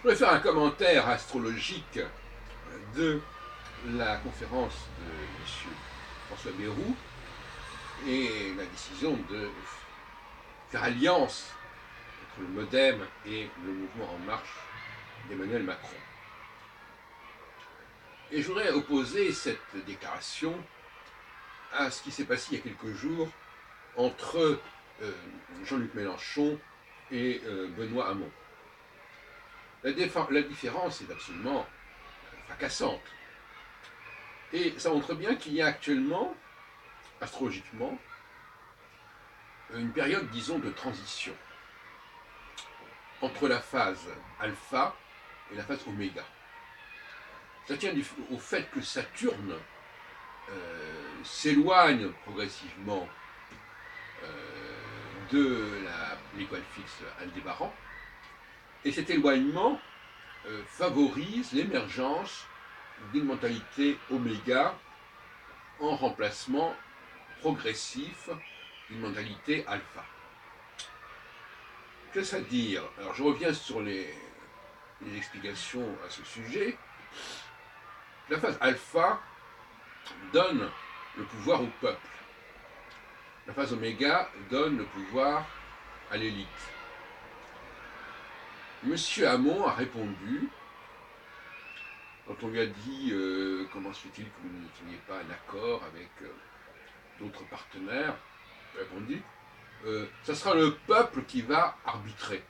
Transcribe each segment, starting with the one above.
voudrais faire un commentaire astrologique de la conférence de M. François Bayrou et la décision de faire alliance entre le MoDem et le mouvement En Marche d'Emmanuel Macron. Et je voudrais opposer cette déclaration à ce qui s'est passé il y a quelques jours entre Jean-Luc Mélenchon et Benoît Hamon. La différence est absolument fracassante. Et ça montre bien qu'il y a actuellement, astrologiquement, une période, disons, de transition entre la phase alpha et la phase oméga. Ça tient au fait que Saturne s'éloigne progressivement de l'étoile fixe Aldébaran, et cet éloignement favorise l'émergence d'une mentalité oméga en remplacement progressif d'une mentalité alpha. Qu'est-ce à dire? Alors je reviens sur les explications à ce sujet. La phase alpha donne le pouvoir au peuple. La phase oméga donne le pouvoir à l'élite. Monsieur Hamon a répondu, quand on lui a dit comment se fait-il que vous n'ayez pas un accord avec d'autres partenaires, il a répondu ça sera le peuple qui va arbitrer.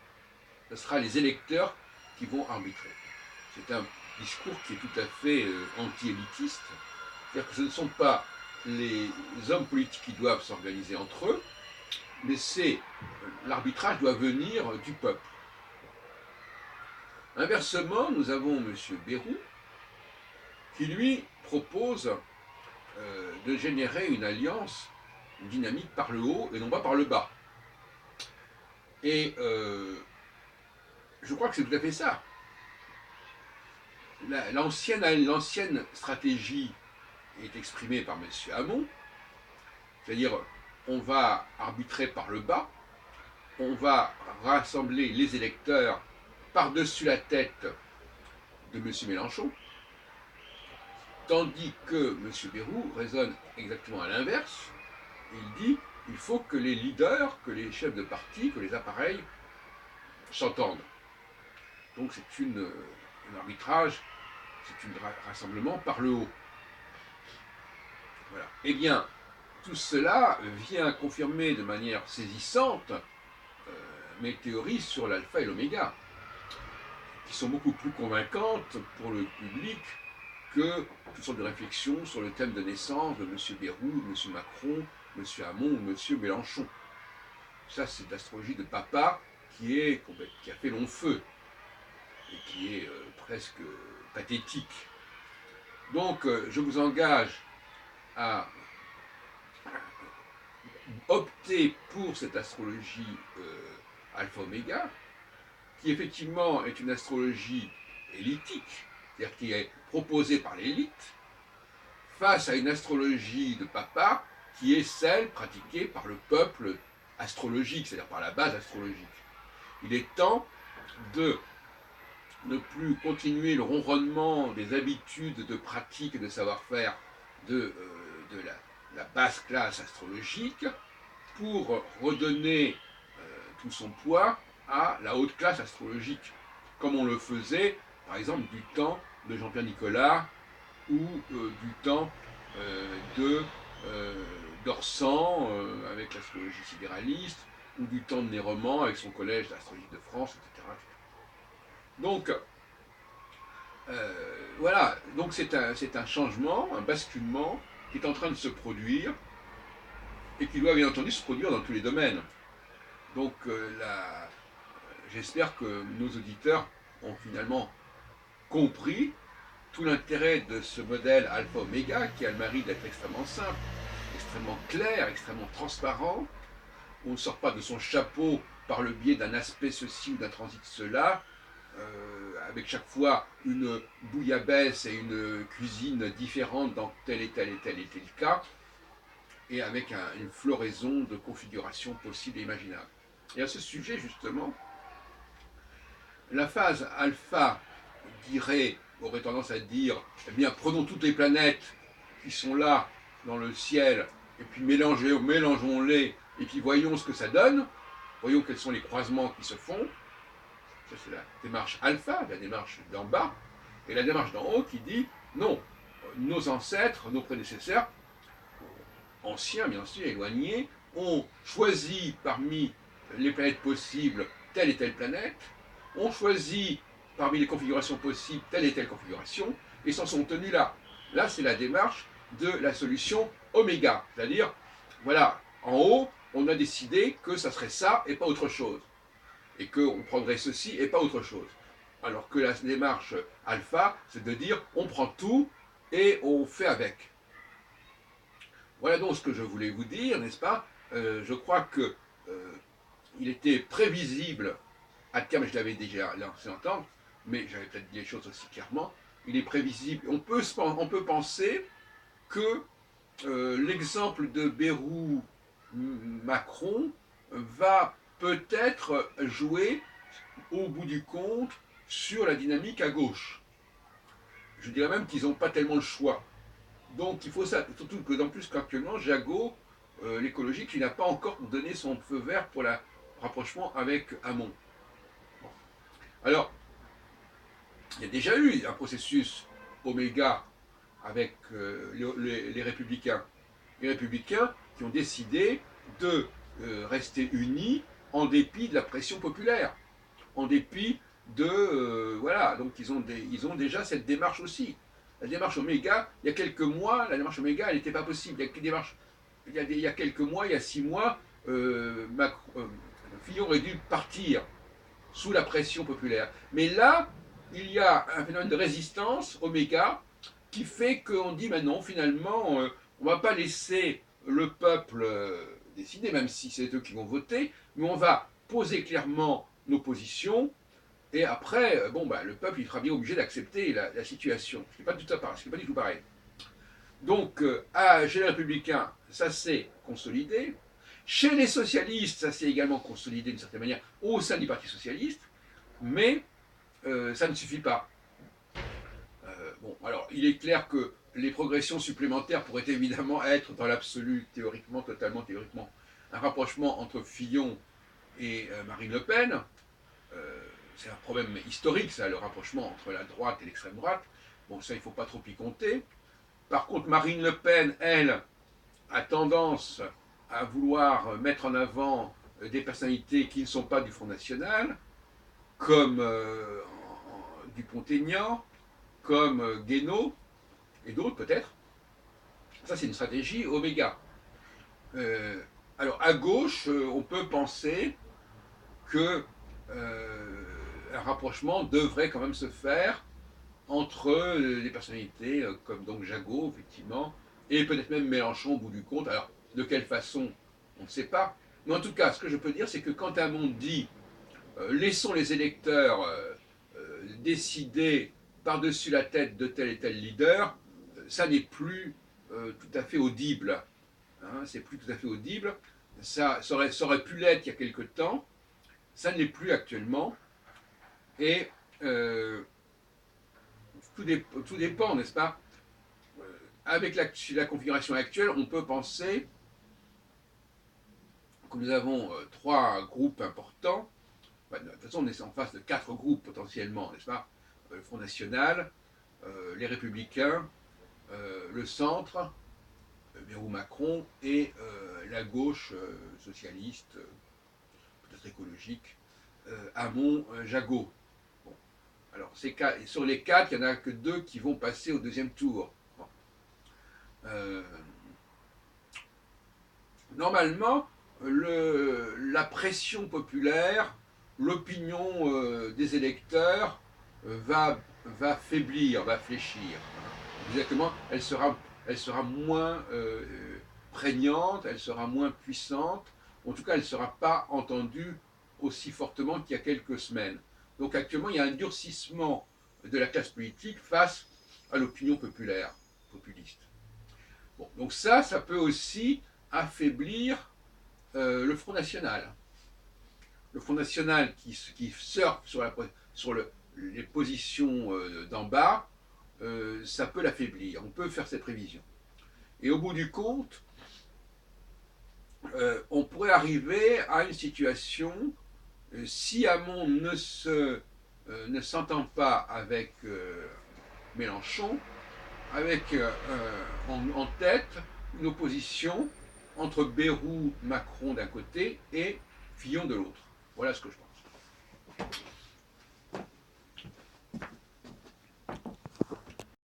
Ce sera les électeurs qui vont arbitrer. C'est un discours qui est tout à fait anti-élitiste. C'est-à-dire que ce ne sont pas les hommes politiques qui doivent s'organiser entre eux, mais l'arbitrage doit venir du peuple. Inversement, nous avons M. Bayrou, qui lui propose de générer une alliance, une dynamique par le haut et non pas par le bas. Et je crois que c'est tout à fait ça. L'ancienne stratégie est exprimée par M. Hamon, c'est-à-dire on va arbitrer par le bas, on va rassembler les électeurs par-dessus la tête de M. Mélenchon, tandis que M. Bayrou raisonne exactement à l'inverse. Il dit il faut que les leaders, que les chefs de parti, que les appareils s'entendent. Donc c'est un arbitrage, c'est un rassemblement par le haut. Voilà. Eh bien, tout cela vient confirmer de manière saisissante mes théories sur l'alpha et l'oméga, qui sont beaucoup plus convaincantes pour le public que toutes sortes de réflexions sur le thème de naissance de M. Bayrou, de M. Macron, M. Hamon ou M. Mélenchon. Ça, c'est l'astrologie de papa qui a fait long feu et qui est presque pathétique. Donc, je vous engage à opter pour cette astrologie alpha-oméga, qui effectivement est une astrologie élitique, c'est-à-dire qui est proposée par l'élite, face à une astrologie de papa qui est celle pratiquée par le peuple astrologique, c'est-à-dire par la base astrologique. Il est temps de ne plus continuer le ronronnement des habitudes de pratique et de savoir-faire de la basse classe astrologique pour redonner tout son poids à la haute classe astrologique, comme on le faisait, par exemple, du temps de Jean-Pierre Nicolas ou du temps d'Orsan avec l'astrologie sidéraliste, ou du temps de Néroman avec son collège d'astrologie de France, etc. Donc, voilà, donc c'est un changement, un basculement qui est en train de se produire et qui doit bien entendu se produire dans tous les domaines. Donc j'espère que nos auditeurs ont finalement compris tout l'intérêt de ce modèle alpha-oméga qui a le mérite d'être extrêmement simple, extrêmement clair, extrêmement transparent. On ne sort pas de son chapeau par le biais d'un aspect ceci ou d'un transit cela, avec chaque fois une bouillabaisse et une cuisine différente dans tel et tel et tel et tel cas, et avec une floraison de configurations possibles et imaginables. Et à ce sujet, justement, La phase alpha aurait tendance à dire, eh bien, prenons toutes les planètes qui sont là dans le ciel, et puis mélangeons-les, et puis voyons ce que ça donne, voyons quels sont les croisements qui se font. Ça, c'est la démarche alpha, la démarche d'en bas, et la démarche d'en haut qui dit, non, nos ancêtres, nos prédécesseurs, anciens bien sûr, éloignés, ont choisi parmi les planètes possibles telle et telle planète, ont choisi parmi les configurations possibles telle et telle configuration, et s'en sont tenus là. Là, c'est la démarche de la solution oméga, c'est-à-dire, voilà, en haut, on a décidé que ça serait ça et pas autre chose, et qu'on prendrait ceci et pas autre chose. Alors que la démarche alpha, c'est de dire, on prend tout et on fait avec. Voilà donc ce que je voulais vous dire, n'est-ce pas? Je crois que il était prévisible, à terme je l'avais déjà laissé entendre, mais j'avais peut-être dit les choses aussi clairement, il est prévisible, on peut penser que l'exemple de Bayrou-Macron va peut-être jouer au bout du compte sur la dynamique à gauche. Je dirais même qu'ils n'ont pas tellement le choix. Donc il faut ça, surtout que en plus qu'actuellement, Jagot, l'écologique, il n'a pas encore donné son feu vert pour le rapprochement avec Hamon. Bon. Alors, il y a déjà eu un processus oméga avec les républicains. Les républicains qui ont décidé de rester unis en dépit de la pression populaire, en dépit de... voilà, donc ils ont déjà cette démarche aussi. La démarche Oméga, il y a quelques mois, la démarche Oméga, elle n'était pas possible. Il y a quelques mois, il y a 6 mois, Fillon aurait dû partir sous la pression populaire. Mais là, il y a un phénomène de résistance Oméga qui fait qu'on dit maintenant, finalement, on ne va pas laisser le peuple décider, même si c'est eux qui vont voter, mais on va poser clairement nos positions. Et après, bon, bah, le peuple il sera bien obligé d'accepter la situation. Ce n'est pas, pas du tout pareil. Donc, chez les républicains, ça s'est consolidé. Chez les socialistes, ça s'est également consolidé d'une certaine manière au sein du Parti socialiste, mais ça ne suffit pas. Bon, alors, il est clair que les progressions supplémentaires pourraient évidemment être, dans l'absolu, théoriquement, totalement théoriquement, un rapprochement entre Fillon et Marine Le Pen. C'est un problème historique, ça, le rapprochement entre la droite et l'extrême droite. Bon, ça, il ne faut pas trop y compter. Par contre, Marine Le Pen, elle, a tendance à vouloir mettre en avant des personnalités qui ne sont pas du Front National, comme Dupont-Aignan, comme Guénaud, et d'autres peut-être. Ça, c'est une stratégie oméga. Alors, à gauche, on peut penser que un rapprochement devrait quand même se faire entre les personnalités comme donc Jagot, effectivement, et peut-être même Mélenchon au bout du compte. Alors, de quelle façon, on ne sait pas. Mais en tout cas, ce que je peux dire, c'est que quand un monde dit laissons les électeurs décider par-dessus la tête de tel et tel leader, ça n'est plus tout à fait audible. Hein, c'est plus tout à fait audible. Ça aurait pu l'être il y a quelque temps. Ça ne l'est plus actuellement. Et tout dépend, n'est-ce pas? Avec la configuration actuelle, on peut penser que nous avons 3 groupes importants. Enfin, de toute façon, on est en face de 4 groupes potentiellement, n'est-ce pas? Le Front National, les Républicains, le Centre, Bayrou-Macron, et la gauche socialiste, peut-être écologique, Hamon-Jagot. Bon. Alors, sur les 4, il n'y en a que 2 qui vont passer au deuxième tour. Bon. Normalement, la pression populaire, l'opinion des électeurs va faiblir, va fléchir. Exactement, elle sera moins prégnante, elle sera moins puissante. En tout cas, elle ne sera pas entendue aussi fortement qu'il y a quelques semaines. Donc actuellement, il y a un durcissement de la classe politique face à l'opinion populaire, populiste. Bon, donc ça peut aussi affaiblir le Front National. Le Front National qui surfe sur les positions d'en bas, ça peut l'affaiblir. On peut faire ces prévisions. Et au bout du compte, on pourrait arriver à une situation, si Hamon ne s'entend pas avec Mélenchon, avec en tête une opposition entre Bayrou, Macron d'un côté et Fillon de l'autre. Voilà ce que je pense.